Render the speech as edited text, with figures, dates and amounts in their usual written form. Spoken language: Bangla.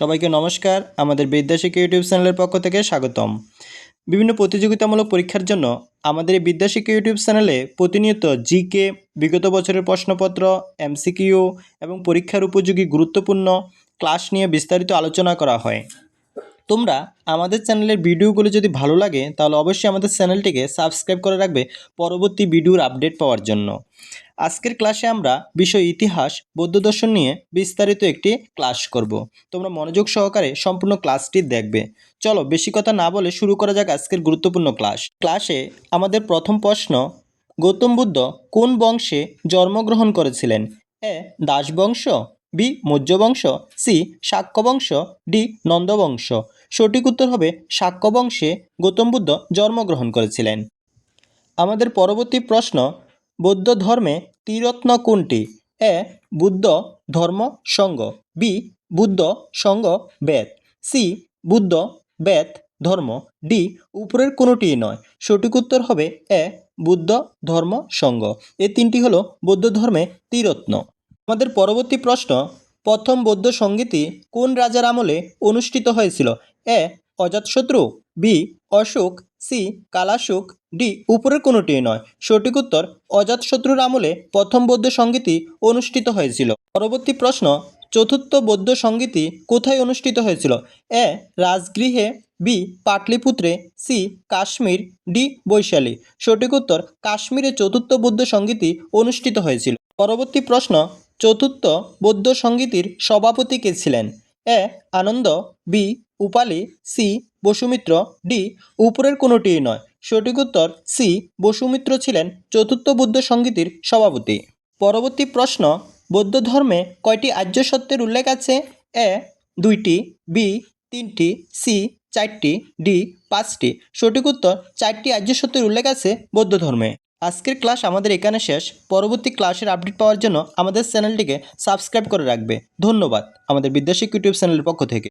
সবাইকে নমস্কার। আমাদের বিদ্যাশিক্ষা ইউটিউব চ্যানেলের পক্ষ থেকে স্বাগতম। বিভিন্ন প্রতিযোগিতামূলক পরীক্ষার জন্য আমাদের এই বিদ্যাশিক্ষা ইউটিউব চ্যানেলে প্রতিনিয়ত জিকে, বিগত বছরের প্রশ্নপত্র, এমসিকিউ এবং পরীক্ষার উপযোগী গুরুত্বপূর্ণ ক্লাস নিয়ে বিস্তারিত আলোচনা করা হয়। তোমরা আমাদের চ্যানেলের ভিডিওগুলো যদি ভালো লাগে তাহলে অবশ্যই আমাদের চ্যানেলটিকে সাবস্ক্রাইব করে রাখবে পরবর্তী ভিডিওর আপডেট পাওয়ার জন্য। আজকের ক্লাসে আমরা বিষয় ইতিহাস, বৌদ্ধ দর্শন নিয়ে বিস্তারিত একটি ক্লাস করব। তোমরা মনোযোগ সহকারে সম্পূর্ণ ক্লাসটি দেখবে। চলো বেশি কথা না বলে শুরু করা যাক আজকের গুরুত্বপূর্ণ ক্লাসে আমাদের প্রথম প্রশ্ন, গৌতম বুদ্ধ কোন বংশে জন্মগ্রহণ করেছিলেন? এ দাস বংশ, বি মৌর্য বংশ, সি শাক্য বংশ, ডি নন্দ বংশ। সঠিক উত্তর হবে শাক্য বংশে গৌতম বুদ্ধ জন্মগ্রহণ করেছিলেন। আমাদের পরবর্তী প্রশ্ন, বৌদ্ধ ধর্মে ত্রিরত্ন কোনটি? এ বুদ্ধ ধর্ম সঙ্ঘ, বি বুদ্ধ সঙ্ঘ বেদ, সি বুদ্ধ বেদ ধর্ম, ডি উপরের কোনোটিই নয়। সঠিক উত্তর হবে এ বুদ্ধ ধর্ম সঙ্ঘ। এই তিনটি হলো বৌদ্ধ ধর্মে ত্রিরত্ন। আমাদের পরবর্তী প্রশ্ন, প্রথম বৌদ্ধ সঙ্গীতি কোন রাজার আমলে অনুষ্ঠিত হয়েছিল? A Ajatashatru, B Ashoka, C Kalashoka, D উপরের কোনোটি নয়। সঠিক উত্তর অজাতশত্রুর আমলে প্রথম বৌদ্ধ সঙ্গীতি অনুষ্ঠিত হয়েছিল। পরবর্তী প্রশ্ন, চতুর্থ বৌদ্ধ সঙ্গীতি কোথায় অনুষ্ঠিত হয়েছিল? এ রাজগৃহে, বি পাটলিপুত্রে, সি কাশ্মীর, ডি বৈশালী। সঠিক উত্তর কাশ্মীরে চতুর্থ বৌদ্ধ সঙ্গীতি অনুষ্ঠিত হয়েছিল। পরবর্তী প্রশ্ন, চতুর্থ বৌদ্ধ সঙ্গীতির সভাপতি কে ছিলেন? এ আনন্দ, বি উপালি, সি বসুমিত্র, ডি উপরের কোনোটিই নয়। সঠিক উত্তর সি বসুমিত্র ছিলেন চতুর্থ বৌদ্ধ সঙ্গীতির সভাপতি। পরবর্তী প্রশ্ন, বৌদ্ধ ধর্মে কয়টি আর্য সত্যের উল্লেখ আছে? এ 2টি, বি 3টি, সি 4টি, ডি 5টি। সঠিক উত্তর 4টি আর্য সত্যের উল্লেখ আছে বৌদ্ধ ধর্মে। আজকের ক্লাস আমাদের এখানে শেষ। পরবর্তী ক্লাসের আপডেট পাওয়ার জন্য আমাদের চ্যানেলটিকে সাবস্ক্রাইব করে রাখবে। ধন্যবাদ আমাদের বিদ্যাশিক্ষা ইউটিউব চ্যানেলের পক্ষ থেকে।